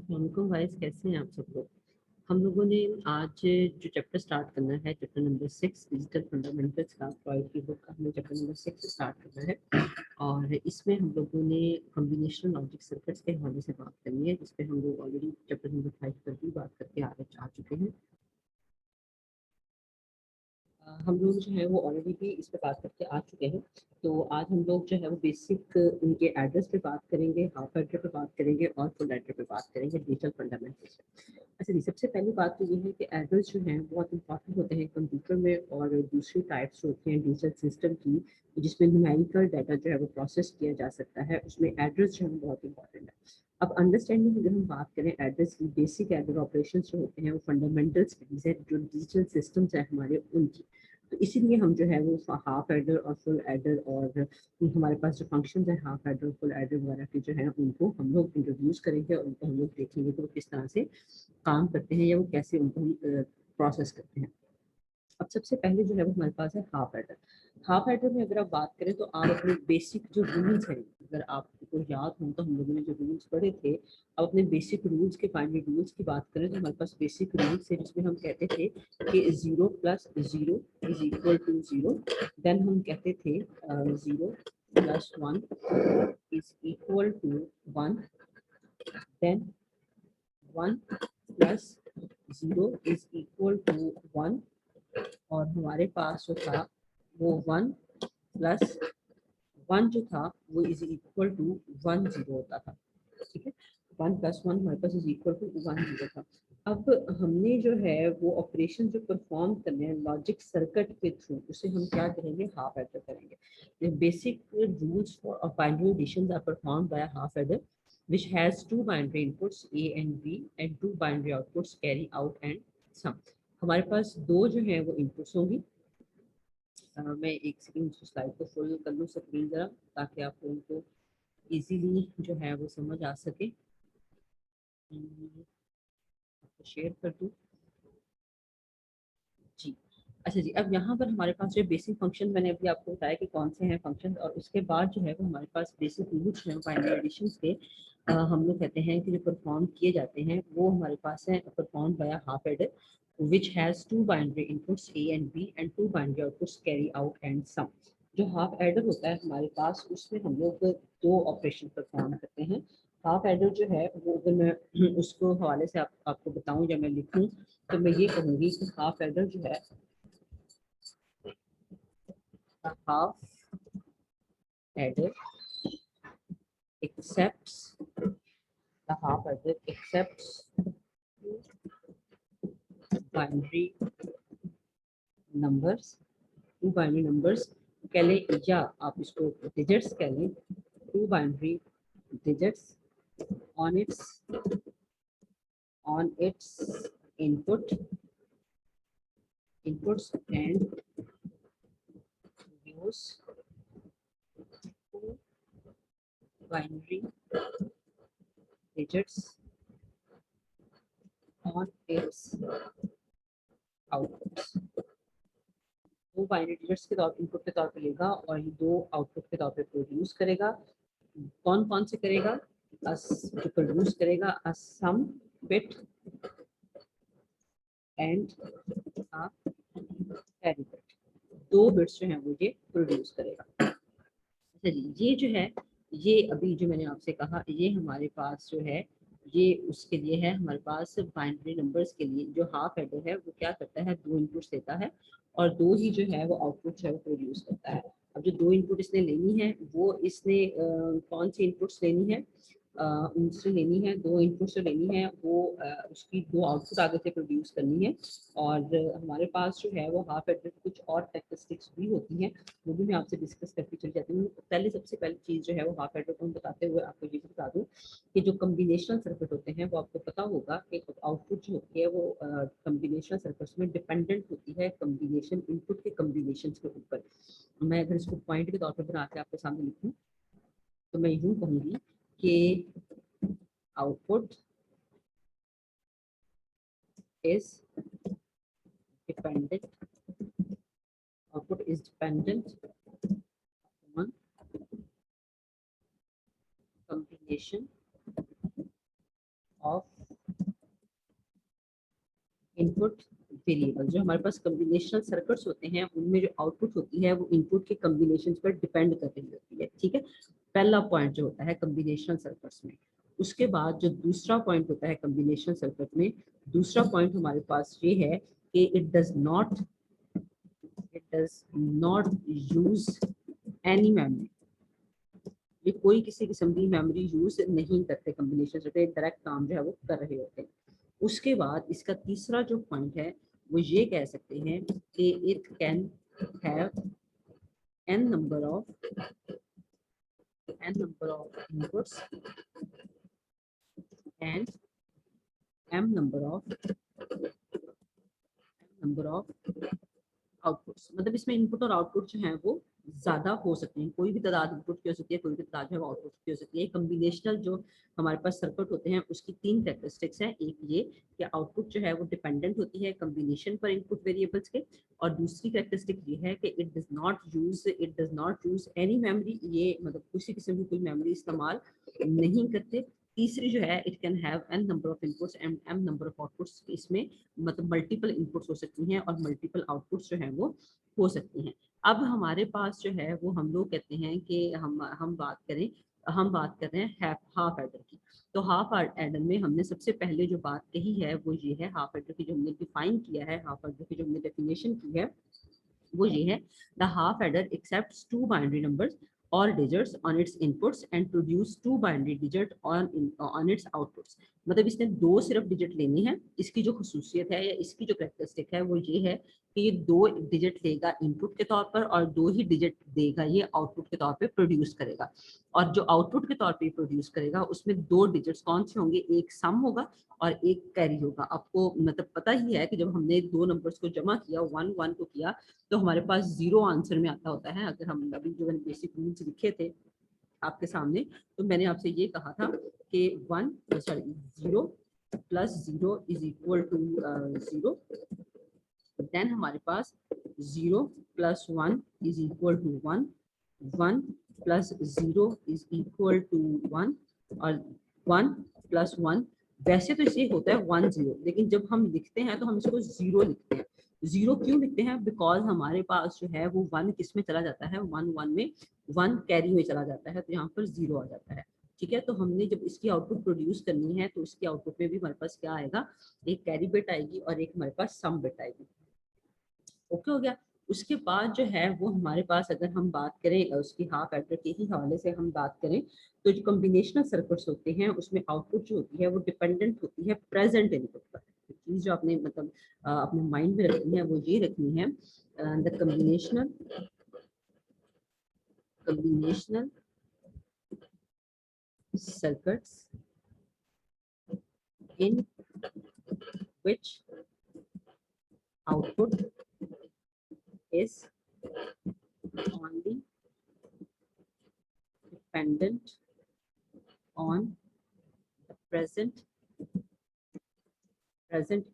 अस्सलामुअलैकुम गाइस, कैसे हैं आप सब लोग। हम लोगों ने आज जो चैप्टर स्टार्ट करना है, चैप्टर नंबर 6 डिजिटल फंडामेंटल्स का, फ्रॉइड की बुक का हमें चैप्टर नंबर 6 स्टार्ट करना है। और इसमें हम लोगों ने कॉम्बिनेशनल लॉजिक सर्किट्स के हवाले से बात करनी है, जिसपे हम लोग ऑलरेडी चैप्टर नंबर 5 पर भी बात करके आ चुके हैं। हम लोग जो है वो ऑलरेडी भी इस पे बात करके आ चुके हैं। तो आज हम लोग जो है वो बेसिक उनके एड्रेस पे बात करेंगे, हाफ एड्रेस पे बात करेंगे और फुल एड्रेस पे बात करेंगे डिजिटल फंडामेंटल्स। अच्छा जी, सबसे पहली बात तो ये है कि एड्रेस जो है बहुत इंपॉर्टेंट होते हैं कंप्यूटर में, और दूसरी टाइप्स होती हैं डिजिटल सिस्टम की, जिसमें न्यूमेरिकल डाटा जो है वो प्रोसेस किया जा सकता है, उसमें एड्रेस जो है बहुत इंपॉर्टेंट है। अब अंडरस्टैंडिंग की अगर हम बात करें एड्रेस की, बेसिक एड्रेस ऑपरेशन जो होते हैं वो फंडामेंटल्स जो डिजिटल सिस्टम्स है हमारे उनकी। तो इसीलिए हम जो है वो हाफ एडर और फुल एडर, और हमारे पास जो फंक्शन है हाफ एडर फुल एडर वगैरह के जो है उनको हम लोग इंट्रोड्यूस करेंगे, और उनको हम लोग देखेंगे कि वो किस तरह से काम करते हैं या वो कैसे उनको हम प्रोसेस करते हैं। अब सबसे पहले जो है वो हमारे पास है हाफ एडर। हाफ एडर में अगर आप बात करें तो आप अपने बेसिक जो रूल्स हैं, अगर आपको याद हो तो हम लोगों ने जो रूल्स पढ़े थे, अब अपने बेसिक रूल्स के बाइनरी रूल्स की बात करें तो हमारे पास बेसिक रूल्स है, जिसमें हम कहते थे कि 0 + 0 इज इक्वल टू 0। देन हम कहते थे 0 + 1 is equal to 1। Then 1 + 0 is equal to 1। और हमारे पास जो था वो 1 + 1 जो था वो इज इक्वल टू 1 0 होता था। ठीक है, 1 + 1 हमारे पास इज इक्वल टू 1 0 था। अब हमने जो है वो ऑपरेशन जो परफॉर्म करने हैं लॉजिक सर्किट के थ्रू, उसे हम क्या करेंगे, हाफ एडर करेंगे। Basic rules for binary addition are performed by half adder which has two binary inputs a and b and two binary outputs carry out and sum। हमारे पास दो जो है वो इनपुट्स होंगी। मैं एक सेकंड स्लाइड को फुल कर लूँ स्क्रीन जरा, ताकि आप लोगों को इजीली जो है वो समझ आ सके। आपको शेयर कर दूँ जी। अच्छा जी, अब यहाँ पर हमारे पास जो बेसिक फंक्शन मैंने अभी आपको बताया कि कौन से हैं फंक्शन, और उसके बाद जो है वो हमारे पास बेसिक रूल्स हैं बाइनरी एडिशंस के। हम लोग कहते हैं कि जो परफॉर्म किए जाते हैं वो हमारे पास है perform by half adder which has two binary inputs a and b and two binary outputs carry out and sum। जो हाफ एडर होता है हमारे पास, उसमें हम लोग दो ऑपरेशन परफॉर्म करते हैं। हाफ एडर जो है वो अगर मैं उसको हवाले से आपको बताऊं या मैं लिखूं, तो मैं ये कहूंगी कि हाफ एडर जो है, half adder accepts the half adder accepts binary numbers, two binary numbers कह लें, या आप इसको डिजिट्स कह लें, two binary digits on its on its inputs and use two binary digits on its outputs। दो बाइनरी डिजिट्स के तौर इनपुट के तौर पे लेगा और ये दो आउटपुट के तौर पे प्रोड्यूस करेगा। कौन कौन से करेगा, जो प्रोड्यूस करेगा a sum bit and a carry bit. दो बिट्स जो हैं वो ये प्रोड्यूस करेगा। चलिए, ये जो है, ये अभी जो मैंने आपसे कहा, ये हमारे पास जो है ये उसके लिए है। हमारे पास बाइनरी नंबर्स के लिए जो हाफ एडर है वो क्या करता है, दो इनपुट्स देता है और दो ही जो है वो आउटपुट है वो प्रोड्यूस करता है। अब जो दो इनपुट इसने लेनी है वो इसने कौन सी इनपुट्स लेनी है, उनसे लेनी है, दो इनपुट से लेनी है वो, उसकी दो आउटपुट आगे से प्रोड्यूस करनी है। और हमारे पास जो है वो हाफ एडर की कुछ और टेक्निक्स भी होती हैं, वो भी मैं आपसे डिस्कस करके चली जाती हूँ। पहले सबसे पहली चीज़ जो है वो हाफ एडर को हम बताते हुए आपको ये भी बता दूँ कि जो कम्बिनेशनल सर्किट होते हैं वो आपको पता होगा कि आउटपुट जो होती है वो कम्बिनेशनल सर्किट्स में डिपेंडेंट होती है कम्बिनेशन इनपुट के कम्बिनेशन के ऊपर। मैं अगर इसको पॉइंट के तौर पर बना के आपके सामने लिखूँ तो मैं यूँ कहूँगी कि output is dependent output is dependent on combination of input variable, जो हमारे पास कॉम्बिनेशनल सर्किट्स होते हैं उनमें जो आउटपुट होती है वो इनपुट के कॉम्बिनेशन पर डिपेंड कर रही होती है, ठीक है। पहला पॉइंट जो होता है कॉम्बिनेशनल सर्किट्स में। उसके बाद जो दूसरा पॉइंट होता है कॉम्बिनेशनल सर्किट में, दूसरा पॉइंट हमारे पास ये है कि it does not use any memory. ये कोई किसी किस्म की मेमोरी यूज नहीं करते, कॉम्बिनेशन सर्किट डायरेक्ट काम जो है वो कर रहे होते हैं। उसके बाद इसका तीसरा जो पॉइंट है वो ये कह सकते हैं कि it can have n number of inputs and m number of outputs. मतलब इसमें इनपुट और आउटपुट जो है वो ज्यादा हो सकते हैं, कोई भी तादाद इनपुट की हो सकती है, कोई भी तादाद जो है वो आउटपुट की हो सकती है। कॉम्बिनेशनल जो हमारे पास सर्किट होते हैं उसकी तीन कैरेक्टरिस्टिक्स हैं। एक ये कि आउटपुट जो है वो डिपेंडेंट होती है कॉम्बिनेशन पर इनपुट वेरिएबल्स के, और दूसरी कैरेक्टरिस्टिक ये है कि it does not use any memory, ये मतलब किसी किस्म की कोई मेमोरी इस्तेमाल नहीं करते। तीसरी जो है it can have n number of inputs and m number of outputs, इसमें मतलब मल्टीपल इनपुट्स हो सकती हैं और मल्टीपल आउटपुट्स जो हैं वो हो सकती हैं। अब हमारे पास जो है वो हम लोग कहते हैं कि हम बात कर रहे हैं हाफ एडर की। तो हाफ एडर में हमने सबसे पहले जो बात कही है वो ये है, हाफ एडर की जो हमने डिफाइन किया है, हाफ एडर की जो हमने डेफिनेशन की है वो ये है, the half adder accepts two binary numbers और digits on its inputs and produce two binary digit on its outputs। मतलब इसने दो सिर्फ डिजिट लेने हैं। इसकी जो खसूसियत है या इसकी जो कैरेक्टरिस्टिक है वो ये है कि ये दो डिजिट लेगा इनपुट के तौर पर और दो ही डिजिट देगा ये आउटपुट के तौर पे प्रोड्यूस करेगा। और जो आउटपुट के तौर पे प्रोड्यूस करेगा उसमें दो डिजिट्स कौन से होंगे, एक सम होगा और एक कैरी होगा। आपको मतलब पता ही है कि जब हमने दो नंबर्स को जमा किया, 1 1 को किया, तो हमारे पास 0 आंसर में आता होता है। अगर हम अभी जो बेसिक रूल्स लिखे थे आपके सामने, तो मैंने आपसे ये कहा था कि 0 plus 0 is equal to 0। Then हमारे पास 0 plus 1 is equal to 1, 1 plus 0 is equal to 1, और 1 प्लस 1, वैसे तो इसे होता है 1 0, लेकिन जब हम लिखते हैं तो हम इसको 0 लिखते हैं। 0 क्यों लिखते हैं? बिकॉज हमारे पास जो है वो 1 किस में चला जाता है, 1 1 में 1 कैरी में चला जाता है, तो यहाँ पर 0 आ जाता है। ठीक है, तो हमने जब इसकी आउटपुट प्रोड्यूस करनी है तो इसकी आउटपुट में भी हमारे पास क्या आएगा, एक कैरी बिट आएगी और एक हमारे पास सम बिट आएगी। ओके हो गया। उसके बाद जो है वो हमारे पास, अगर हम बात करें उसकी हाफ एडर के ही हवाले से हम बात करें, तो जो कॉम्बिनेशनल सर्किट्स होते हैं उसमें आउटपुट जो होती है वो डिपेंडेंट होती है प्रेजेंट इनपुट पर। चीज जो आपने मतलब अपने माइंड में रखनी है वो ये रखनी है, the combinational circuits in which output is only dependent on the present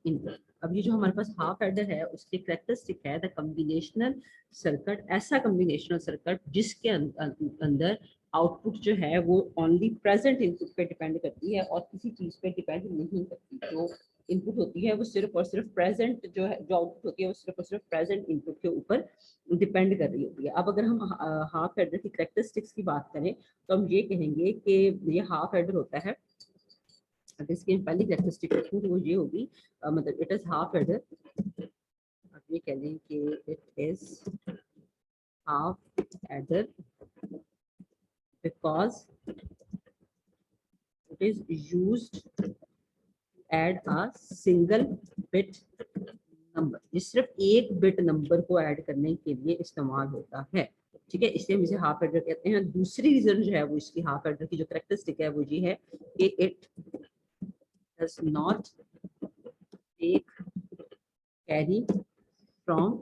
input। अब ये जो हमारे पास हाफ एडर है उसकी कैरेक्टरिस्टिक है द कॉम्बिनेशनल सर्किट, ऐसा कॉम्बिनेशनल सर्किट जिसके अंदर आउटपुट जो है वो ओनली प्रेजेंट इनपुट पे डिपेंड करती है और किसी चीज पे डिपेंड नहीं करती। जो इनपुट होती है वो सिर्फ और सिर्फ प्रेजेंट जो है, जो आउटपुट होती है वो सिर्फ और सिर्फ प्रेजेंट इनपुट के ऊपर डिपेंड कर रही होती है। अब अगर हम हाफ एडर की कैरेक्टरिस्टिक्स की बात करें तो हम ये कहेंगे कि ये हाफ एडर होता है, अगर इसकी पहली कैरेक्टरिस्टिक रखूं तो वो ये होगी, मतलब इट इज हाफ एडर। अब ये कह लें कि it is half adder because it is used to add a single bit number। ये सिर्फ एक बिट नंबर को ऐड करने के लिए इस्तेमाल होता है। ठीक है, इसलिए हम इसे हाफ एडर कहते हैं। दूसरी रीजन जो है वो इसकी हाफ एडर की जो कैरेक्टरिस्टिक है वो ये है कि it does not take carry from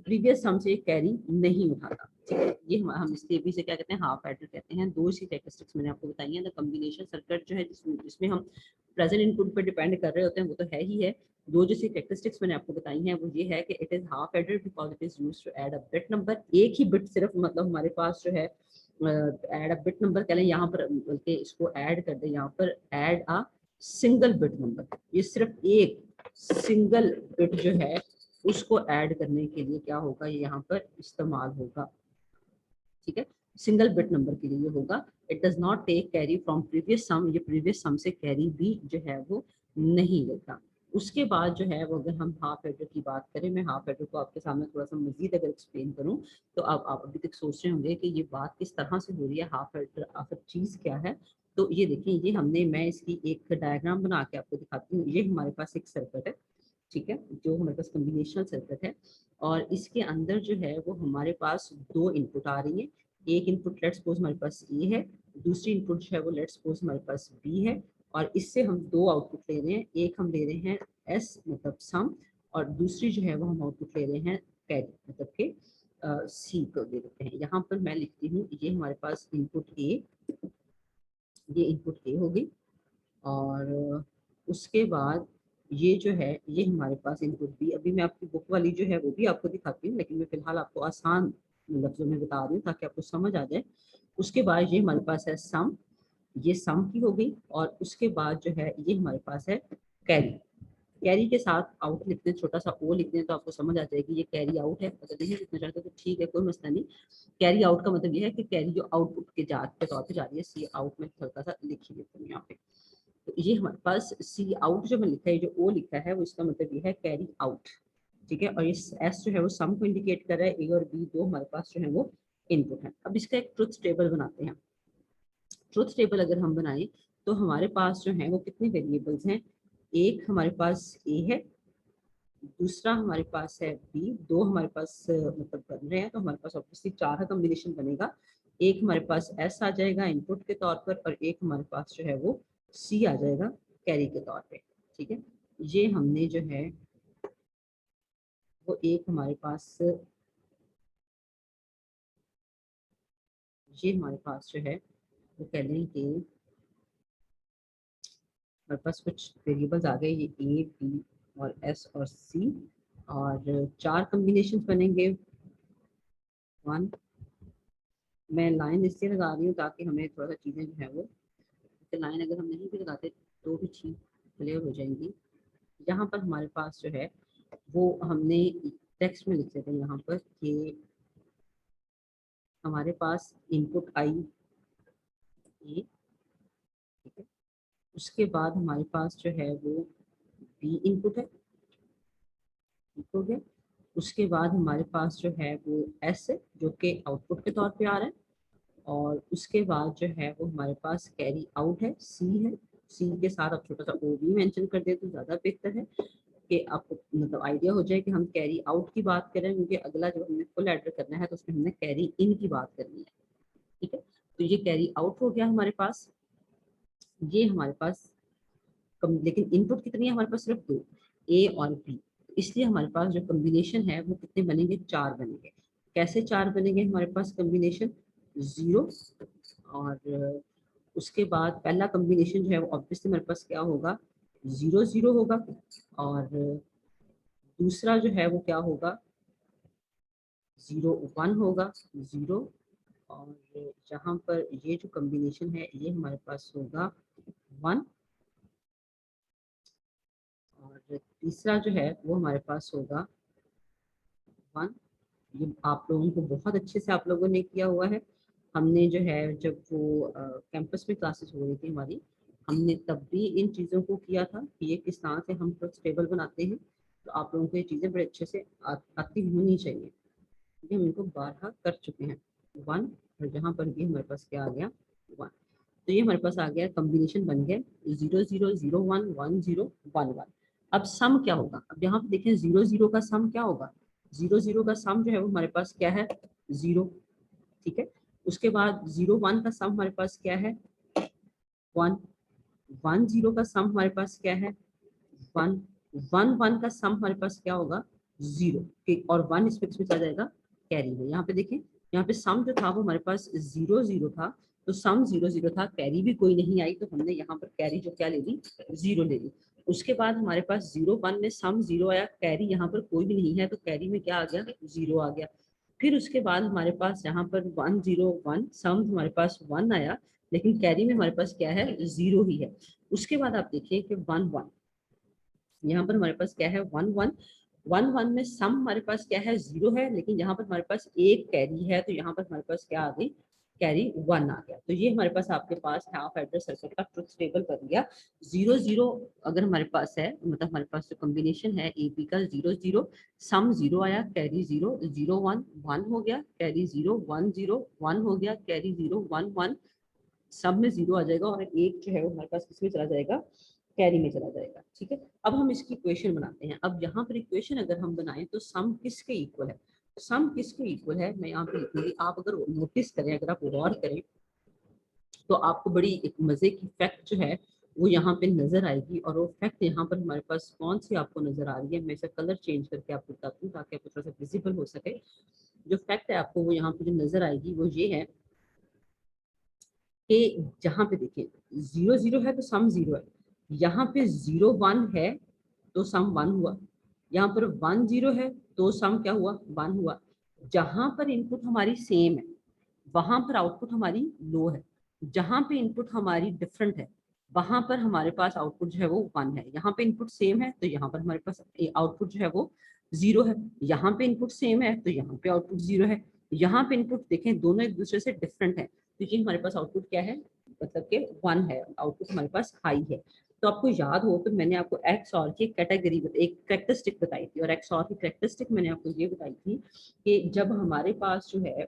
previous sum से कैरी नहीं उठाता। ठीक है, ये हम इसलिए भी से क्या कहते हैं, हाफ एडर कहते हैं। दो सी कैरेक्टरिस्टिक्स मैंने आपको बताई हैं। द कॉम्बिनेशन सर्किट जो है जिसमें हम प्रेजेंट इनपुट पर डिपेंड कर रहे होते हैं वो तो है ही है। दो जो सी कैरेक्टरिस्टिक्स मैंने आपको बताई हैं वो ये है कि it is half adder because it is used to add a bit number. एक ही बिट सिर्फ मतलब हमारे पास जो है ऐड अ बिट नंबर कह लें, यहाँ पर बल्कि इसको ऐड कर दे, यहाँ पर add a single bit number, ये सिर्फ एक सिंगल बिट जो है उसको ऐड करने के लिए क्या होगा, ये यहाँ पर इस्तेमाल होगा। ठीक है, सिंगल बिट नंबर के लिए होगा। It does not take carry from previous sum, ये प्रीवियस सम से कैरी भी जो है वो नहीं लेता। उसके बाद जो है वो अगर हम हाफ एडर की बात करें, मैं हाफ एडर को आपके सामने थोड़ा सा मजीद अगर एक्सप्लेन करूं तो आप अभी तक सोच रहे होंगे कि ये बात किस तरह से हो रही है, हाफ एडर आखिर चीज़ क्या है। तो ये देखिए, ये हमने, मैं इसकी एक डायग्राम बना के आपको दिखाती हूँ। ये हमारे पास एक सर्किट है, ठीक है, जो हमारे पास कॉम्बिनेशनल सर्किट है, और इसके अंदर जो है वो हमारे पास दो इनपुट आ रही है। एक इनपुट लेट्स सपोज हमारे पास ए है, दूसरी इनपुट जो है वो लेट्स सपोज हमारे पास बी है, और इससे हम दो आउटपुट ले रहे हैं। एक हम ले रहे हैं एस मतलब सम, और दूसरी जो है वो हम आउटपुट ले रहे हैं कैरी मतलब के सी को दे देते हैं। यहाँ पर मैं लिखती हूँ, ये हमारे पास इनपुट ए, ये इनपुट ए होगी, और उसके बाद ये जो है ये हमारे पास इनपुट बी। अभी मैं आपकी बुक वाली जो है वो भी आपको दिखाती हूँ, लेकिन मैं फिलहाल आपको आसान लफ्जों में बता रही हूँ ताकि आपको समझ आ जाए। उसके बाद ये हमारे पास है सम, ये सम की हो गई, और उसके बाद जो है ये हमारे पास है कैरी। कैरी के साथ आउट लिखते हैं, छोटा सा ओ लिखते हैं, तो आपको समझ आ जाएगी ये कैरी आउट है। अगर नहीं लिखना चाहते तो ठीक है, कोई मसला नहीं। कैरी आउट का मतलब ये है कि कैरी जो आउटपुट के तौर पे जा रही है। सी आउट में हल्का सा लिख ही देते हैं यहाँ पे। तो ये हमारे पास सी आउट जो मैं लिखा है, जो ओ लिखा है, वो इसका मतलब ये है कैरी आउट। ठीक है, और ये एस जो है वो सम को इंडिकेट कर रहा है। ए और बी दो हमारे पास जो है वो इनपुट है। अब इसका एक ट्रुथ टेबल बनाते हैं। ट्रुथ टेबल अगर हम बनाएं तो हमारे पास जो है वो कितने वेरिएबल्स हैं। एक हमारे पास ए है, दूसरा हमारे पास है बी, दो हमारे पास मतलब बन रहे हैं, तो हमारे पास ऑब्वियसली चार का कॉम्बिनेशन बनेगा। एक हमारे पास एस आ जाएगा इनपुट के तौर पर, और एक हमारे पास जो है वो सी आ जाएगा कैरी के तौर पे। ठीक है, ये हमने जो है वो एक हमारे पास, ये हमारे पास जो है वो कह लें कि हमारे पास कुछ वेरिएबल्स आ गए, ये ए बी और एस और सी, और चार कॉम्बिनेशन बनेंगे। वन, मैं लाइन इसलिए लगा रही हूँ ताकि हमें थोड़ा सा चीज़ें जो है वो, लाइन अगर हम नहीं भी लगाते तो भी ठीक क्लियर हो जाएंगी। यहाँ पर हमारे पास जो है वो हमने टेक्स्ट में लिख देते हैं यहाँ पर कि हमारे पास इनपुट आई ए, ठीक है, उसके बाद हमारे पास जो है वो बी इनपुट है, ठीक हो गया। उसके बाद हमारे पास जो है वो एस है जो कि आउटपुट के तौर पे आ रहा है, और उसके बाद जो है वो हमारे पास कैरी आउट है, सी है। सी के साथ आप छोटा सा ओ भी मेंशन कर दे तो ज़्यादा बेहतर है कि आपको मतलब आइडिया हो जाए कि हम कैरी आउट की बात करें, क्योंकि अगला जब हमने फुल एडर करना है तो उसमें हमने कैरी इन की बात करनी है। ठीक है, तो ये कैरी आउट हो गया हमारे पास। ये हमारे पास लेकिन इनपुट कितनी है हमारे पास, सिर्फ दो, ए और बी। इसलिए हमारे पास जो कॉम्बिनेशन है वो कितने बनेंगे, चार बनेंगे। कैसे चार बनेंगे हमारे पास कॉम्बिनेशन, जीरो, और उसके बाद पहला कॉम्बिनेशन जो है वो ऑब्वियसली हमारे पास क्या होगा, जीरो जीरो होगा, और दूसरा जो है वो क्या होगा, जीरो वन होगा, जीरो, और यहाँ पर ये जो कॉम्बिनेशन है ये हमारे पास होगा वन, और तीसरा जो है वो हमारे पास होगा वन। ये आप लोगों को बहुत अच्छे से आप लोगों ने किया हुआ है। हमने जो है जब वो कैंपस में क्लासेस हो रही थी हमारी, हमने तब भी इन चीज़ों को किया था कि ये किस तरह से हम ट्रुथ टेबल बनाते हैं। तो आप लोगों को ये चीज़ें बड़े अच्छे से आती होनी चाहिए, क्योंकि हम इनको बारहा कर चुके हैं। वन, और जहाँ पर भी हमारे पास क्या आ गया, वन। तो ये हमारे पास आ गया, कॉम्बिनेशन बन गया, zero zero zero one one zero one one. अब सम क्या होगा, अब यहाँ पे देखें जीरो जीरो का सम क्या होगा, जीरो जीरो का सम जो है वो हमारे पास क्या है, जीरो। ठीक है, उसके बाद जीरो वन का सम हमारे पास क्या है, वन। वन जीरो का सम हमारे पास क्या है, वन। वन वन का सम हमारे पास क्या होगा, जीरो। ठीक, और वन इसमें किसमें चला जाएगा, कैरी में। यहाँ पे देखें, यहाँ पे सम जो था वो हमारे पास जीरो जीरो था, तो सम जीरो जीरो था, कैरी भी कोई नहीं आई, तो हमने यहाँ पर कैरी जो क्या ले ली, जीरो ले ली। उसके बाद हमारे पास जीरो वन में सम जीरो आया, कैरी यहाँ पर कोई भी नहीं है, तो कैरी में क्या आ गया, जीरो आ गया। फिर उसके बाद हमारे पास यहाँ पर 101 सम हमारे पास 1 आया, लेकिन कैरी में हमारे पास क्या है, 0 ही है। उसके बाद आप देखिए कि 1 1, यहाँ पर हमारे पास क्या है, 1 1 में सम हमारे पास क्या है, 0 है, लेकिन यहाँ पर हमारे पास एक कैरी है, तो यहाँ पर हमारे पास क्या आ गई, कैरी 1 आ गया। तो ये हमारे पास आपके पास हाफ एड्रेस सर्कल का ट्रुथ टेबल बन गया। 0 0 अगर हमारे पास है, मतलब हमारे पास जो कॉम्बिनेशन है एपी का 0 0, सम 0 आया, कैरी 0, 0 1 1 हो गया, कैरी 0 1 0 1 हो गया, कैरी 0 1 1, सब में 0 आ जाएगा, और एक जो है वो हमारे पास किसमें चला जाएगा, कैरी में चला जाएगा। ठीक है, अब हम इसकी इक्वेशन बनाते हैं। अब यहाँ पर इक्वेशन अगर हम बनाएं तो सम किसके इक्वल है, सम किसके इक्वल है, मैं यहाँ पे लिखूंगी। आप अगर नोटिस करें, अगर आप गौर करें, तो आपको बड़ी एक मजे की फैक्ट जो है वो यहाँ पे नजर आएगी। और वो फैक्ट यहाँ पर हमारे पास कौन सी आपको नजर आ रही है, मैं इसका कलर चेंज करके आपको बताती हूँ ताकि आपको थोड़ा सा विजिबल हो सके। जो फैक्ट है आपको वो यहाँ पे जो नजर आएगी वो ये है कि जहाँ पे देखिए 0 0 है तो सम 0 है, यहाँ पे 0 1 है तो सम 1 हुआ, यहाँ पर 1 0 है तो सम क्या हुआ, 1 हुआ। जहां पर इनपुट हमारी सेम है वहां पर आउटपुट हमारी लो है, जहां पे इनपुट हमारी डिफरेंट है वहां पर हमारे पास आउटपुट जो है वो 1 है। यहाँ पे इनपुट सेम है तो यहाँ पर हमारे पास आउटपुट जो है वो 0 है, यहाँ पे इनपुट सेम है तो यहाँ पे आउटपुट 0 है। यहाँ पे इनपुट देखें दोनों एक दूसरे से डिफरेंट है, तो ये हमारे पास आउटपुट क्या है, मतलब कि 1 है, आउटपुट हमारे पास हाई है। तो आपको याद हो तो मैंने आपको एक्स और की कैटेगरी एक करेक्टरिस्टिक बताई थी, और एक्स और की करेक्टरिस्टिक मैंने आपको ये बताई थी कि जब हमारे पास जो है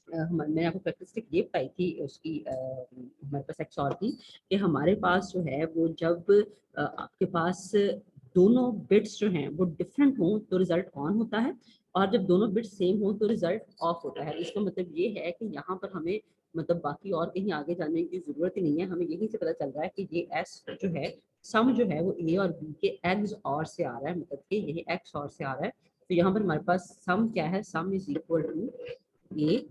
मैंने आपको करेक्टरिस्टिक ये बताई थी उसकी, हमारे पास एक्स और की, कि हमारे पास जो है वो जब आपके पास दोनों बिट्स जो हैं वो डिफरेंट हों तो रिजल्ट ऑन होता है, और जब दोनों बिट्स सेम हो तो रिजल्ट ऑफ होता है। इसका मतलब ये है कि यहाँ पर हमें, मतलब बाकी और कहीं आगे जाने की जरूरत ही नहीं है, हमें यहीं से पता चल रहा है कि ये एस जो है, सम जो है वो ए और बी के एक्स और से आ रहा है, मतलब कि ये एक्स और से आ रहा है। तो यहाँ पर हमारे पास सम क्या है, सम इज इक्वल टू ए,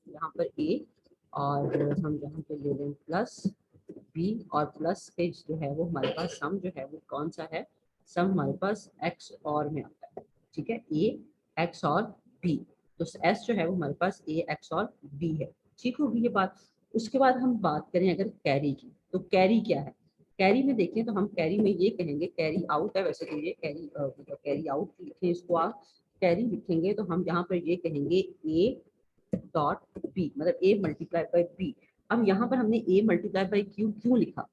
यहाँ पर ए, और हम यहाँ पे ले लें प्लस बी, और प्लस के जो है वो हमारे पास सम जो है वो कौन सा है, सम हमारे पास एक्स और में आता है। ठीक है, ए एक्स और बी, तो एस जो है वो हमारे पास ए एक्स और बी है। ठीक होगी ये बात। उसके बाद हम बात करें अगर कैरी की, तो कैरी क्या है, कैरी में देखें तो हम कैरी में ये कहेंगे, कैरी आउट है वैसे तो ये कैरी, मतलब कैरी आउट लिखें इसको आप, कैरी लिखेंगे तो हम यहाँ पर ये कहेंगे ए डॉट बी, मतलब ए मल्टीप्लाई बाई बी। अब यहाँ पर हमने ए मल्टीप्लाई बाई क्यू क्यों लिखा,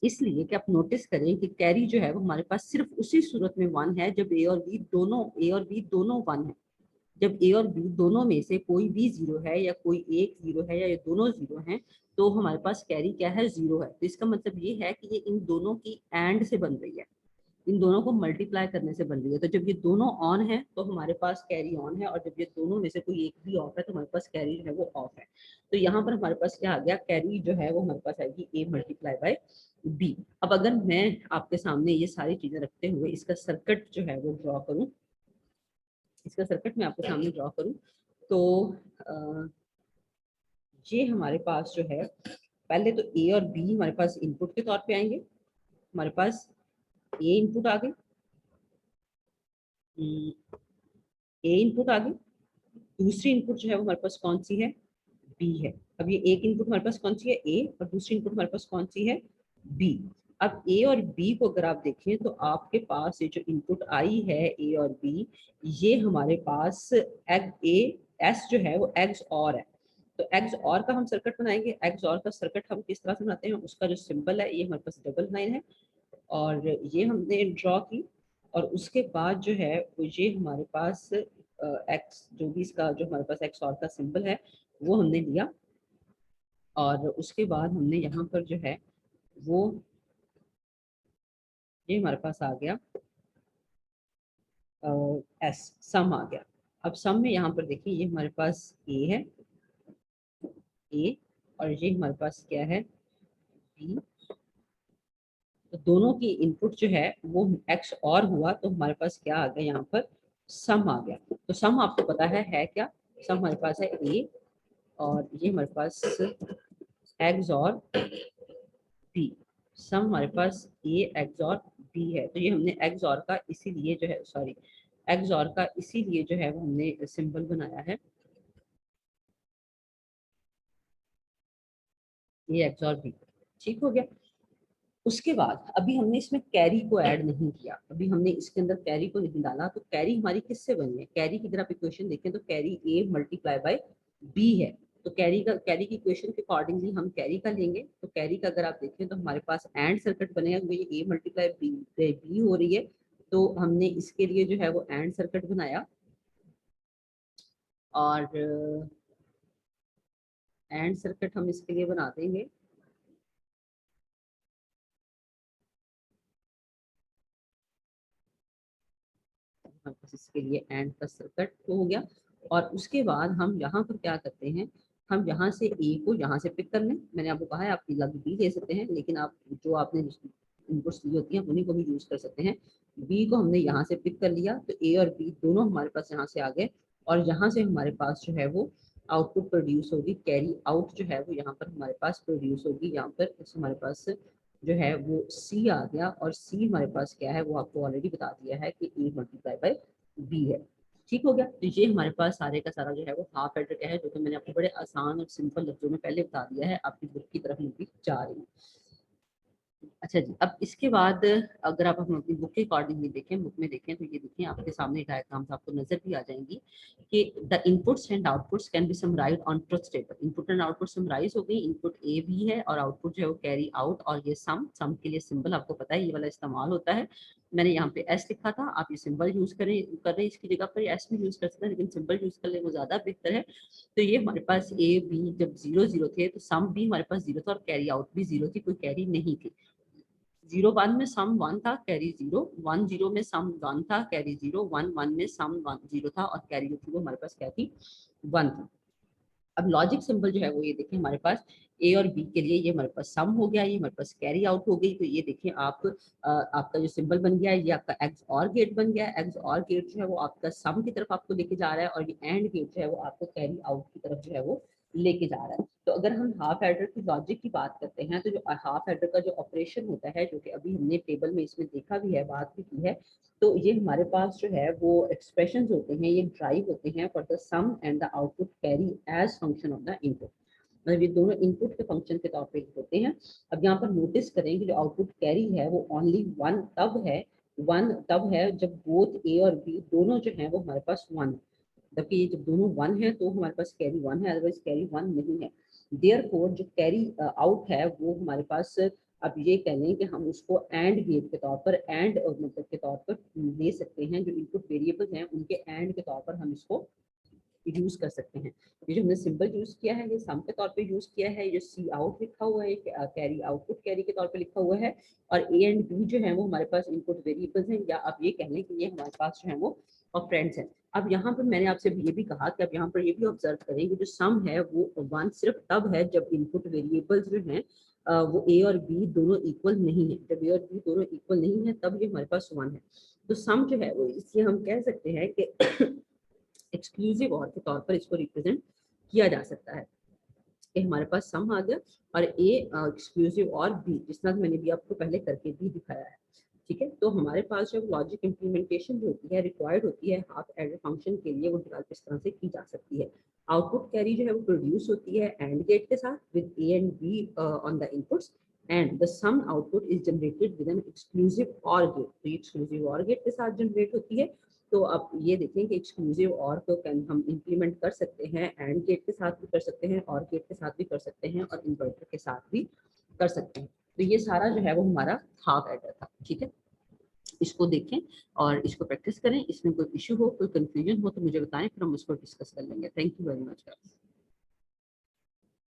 इसलिए कि आप नोटिस करें कि कैरी जो है वो हमारे पास सिर्फ उसी सूरत में 1 है जब ए और बी दोनों 1 है। जब ए और बी दोनों में से कोई भी 0 है या कोई एक 0 है या ये दोनों 0 हैं, तो हमारे पास कैरी क्या है, 0 है। तो इसका मतलब ये है कि ये इन दोनों की एंड से बन रही है, इन दोनों को मल्टीप्लाई करने से बन रही है। तो जब ये दोनों ऑन है तो हमारे पास कैरी ऑन है, और जब ये दोनों में से कोई एक भी ऑफ है तो हमारे पास कैरी जो है वो ऑफ है। तो यहाँ पर हमारे पास क्या आ गया, कैरी जो है वो हमारे पास आएगी ए मल्टीप्लाई बाई बी। अब अगर मैं आपके सामने ये सारी चीजें रखते हुए इसका सर्किट जो है वो ड्रॉ करूँ, इसका सर्किट मैं आपके सामने ड्रॉ करूँ, तो ये हमारे पास जो है, पहले तो ए और बी हमारे पास इनपुट के तौर पे आएंगे। हमारे पास ए इनपुट आ गई, ए इनपुट आ गई, दूसरी इनपुट जो है वो हमारे पास कौन सी है, बी है। अब ये एक इनपुट हमारे पास कौन सी है, ए, और दूसरी इनपुट हमारे पास कौन सी है, बी। अब ए और बी को अगर आप देखें तो आपके पास ये जो इनपुट आई है ए और बी, ये हमारे पास एग ए एस जो है वो एग्स और है। तो एग्स और का हम सर्किट बनाएंगे। एग्स और का सर्किट हम किस तरह से बनाते हैं, उसका जो सिंबल है ये हमारे पास डबल लाइन है, और ये हमने ड्रॉ की। और उसके बाद जो है वो ये हमारे पास एक्स, जो भी इसका जो हमारे पास एक्स और का सिंबल है वो हमने लिया, और उसके बाद हमने यहाँ पर जो है वो ये हमारे पास आ गया एस, सम आ गया। अब सम में यहाँ पर देखिए ये हमारे पास ए है, ए, और ये हमारे पास क्या है, बी। तो दोनों की इनपुट जो है वो एक्स और हुआ, तो हमारे पास क्या आ गया, यहाँ पर सम आ गया। तो सम आपको पता है क्या, सम हमारे पास है ए, और ये हमारे पास एक्स और बी, सम हमारे पास ए एक्स और बी है। तो ये हमने एक्स और का इसीलिए जो है, सॉरी, XOR का इसीलिए जो है वो हमने सिंबल बनाया है, ये XOR B। ठीक हो गया। उसके बाद अभी हमने इसमें कैरी को ऐड नहीं किया, अभी हमने इसके अंदर कैरी को नहीं डाला, तो कैरी हमारी किससे बनी है? कैरी की अगर आप इक्वेशन देखें तो carry A multiply by B है। तो कैरी की इक्वेशन के अकॉर्डिंगली हम कैरी का लेंगे। तो कैरी का अगर आप देखें तो हमारे पास एंड सर्किट बनेगा, ये A मल्टीप्लाई B हो रही है, तो हमने इसके लिए जो है वो एंड सर्किट बनाया, और एंड सर्किट हम इसके लिए बना देंगे। इसके लिए एंड का सर्किट तो हो गया। और उसके बाद हम यहाँ पर क्या करते हैं, हम यहाँ से ए को यहाँ से पिक कर लें। मैंने आपको कहा है आप लग भी ले सकते हैं, लेकिन आप जो आपने इनपुट्स ली होती हैं उन्हीं को भी यूज कर सकते हैं। बी को हमने यहाँ से पिक कर लिया, तो ए और बी दोनों हमारे पास यहाँ से आ गए, और यहाँ से हमारे पास जो है वो आउटपुट प्रोड्यूस होगी, कैरी आउट जो है वो यहाँ पर हमारे पास प्रोड्यूस होगी। यहाँ पर हमारे पास जो है वो सी आ गया, और सी हमारे पास क्या है वो आपको ऑलरेडी बता दिया है कि ए मल्टीप्लाई बाय बी है। ठीक हो गया। तो ये हमारे पास सारे का सारा जो है वो हाफ एडर क्या है, जो कि मैंने आपको बड़े आसान और सिंपल लफ्जों में पहले बता दिया है, आपकी बुक की तरफ मुझे जा रही है। अच्छा जी, अब इसके बाद अगर आप अपनी बुक के अकॉर्डिंगली देखें, बुक में देखें तो ये देखें आपके सामने डायग्राम्स आपको नजर भी आ जाएंगी कि the inputs and outputs can be summarised on truth table. Input and output summarise हो गई, इनपुट ए भी है और आउटपुट जो है वो कैरी आउट, और ये सम के लिए सिंबल आपको पता है ये वाला इस्तेमाल होता है। मैंने यहाँ पे एस लिखा था, आप ये सिंबल यूज कर रहे हैं, इसकी जगह पर एस भी यूज कर सकते हैं, लेकिन सिंबल यूज कर ले वो ज्यादा बेहतर है। तो ये हमारे पास ए बी जब 0 0 थे तो सम भी हमारे पास 0 था और कैरी आउट भी 0 थी, कोई कैरी नहीं थी। 0 1 में सम 1 था, कैरी 0, 1 0 में सम 1 था, कैरी 0, 1 1 में सम 1 0 था, और कैरी जो थी वो हमारे पास क्या थी, 1 थी। अब लॉजिक सिंबल जो है वो ये देखिए हमारे पास ए और बी के लिए ये हमारे पास सम हो गया, ये हमारे पास कैरी आउट हो गई। तो ये देखिए आप आपका जो सिंबल बन गया है ये आपका एक्स और गेट बन गया है। एक्स और गेट जो है वो आपका सम की तरफ आपको लेके जा रहा है, और ये एंड गेट जो है वो आपको कैरी आउट की तरफ जो है वो लेके जा रहा है। तो अगर हम हाफ एडर की लॉजिक की बात करते हैं, तो जो हाफ एडर का जो ऑपरेशन होता है, जो कि अभी हमने टेबल में इसमें देखा भी है, बात भी की है, तो ये हमारे पास जो है वो एक्सप्रेशंस होते हैं, ये ड्राइव होते हैं for the sum and the output carry as function of the input. मतलब ये दोनों इनपुट के फंक्शन के तौर पे होते हैं। अब यहाँ पर नोटिस करें कि जो आउटपुट कैरी है वो ओनली वन तब है जब बोथ ए और बी दोनों जो है वो हमारे पास 1 है। जबकि ये जब दोनों 1 है तो हमारे पास कैरी 1 है, अदरवाइज कैरी 1 नहीं है। देयरफॉर जो कैरी आउट है वो हमारे पास, अब ये कह लें कि हम उसको एंड गेट के तौर पर, एंड मतलब के तौर पर ले सकते हैं। जो इनपुट वेरिएबल्स हैं उनके एंड के तौर पर हम इसको यूज कर सकते हैं। ये जो हमने सिंबल यूज किया है ये सम के तौर पे यूज किया है, ये सी आउट लिखा हुआ है, कैरी आउटपुट कैरी के तौर पे लिखा हुआ है, और ए एंड बी जो है वो हमारे पास इनपुट वेरिएबल्स हैं, या आप ये कह लें कि ये हमारे पास जो है वो ऑपरेंड्स हैं। अब यहाँ पर मैंने आपसे ये भी कहा कि अब यहाँ पर ये भी ऑब्जर्व करें कि जो सम है वो 1 सिर्फ तब है जब इनपुट वेरिएबल्स जो हैं वो ए और बी दोनों इक्वल नहीं है। जब ए और बी दोनों इक्वल नहीं है तब ये हमारे पास 1 है। तो सम जो है वो इसलिए हम कह सकते हैं कि एक्सक्लूसिव और के तौर पर इसको रिप्रेजेंट किया जा सकता है कि हमारे पास सम आ गया और ए एक्सक्लूसिव और बी, जिस तरह मैंने भी आपको पहले करके भी दिखाया है। ठीक है, तो हमारे पास जो लॉजिक इंप्लीमेंटेशन जो होती है रिक्वायर्ड होती है हाफ एडर फंक्शन के लिए, वो डेवलप इस तरह से की जा सकती है। आउटपुट कैरी जो है वो प्रोड्यूस होती है एंड गेट के साथ with A and B on the inputs, and the sum output is generated with an exclusive OR gate. तो ये एक्सक्लूसिव और गेट के साथ जनरेट होती है। तो अब ये देखें कि एक्सक्लूसिव और को कैन हम इंप्लीमेंट कर सकते हैं, एंड गेट के साथ भी कर सकते हैं, और गेट के साथ भी कर सकते हैं, और इन्वर्टर के साथ भी कर सकते हैं। तो ये सारा जो है वो हमारा हाफ एडर था। ठीक है, इसको देखें और इसको प्रैक्टिस करें। इसमें कोई इशू हो, कोई कंफ्यूजन हो तो मुझे बताएं, फिर हम उसको डिस्कस कर लेंगे। Thank you very much.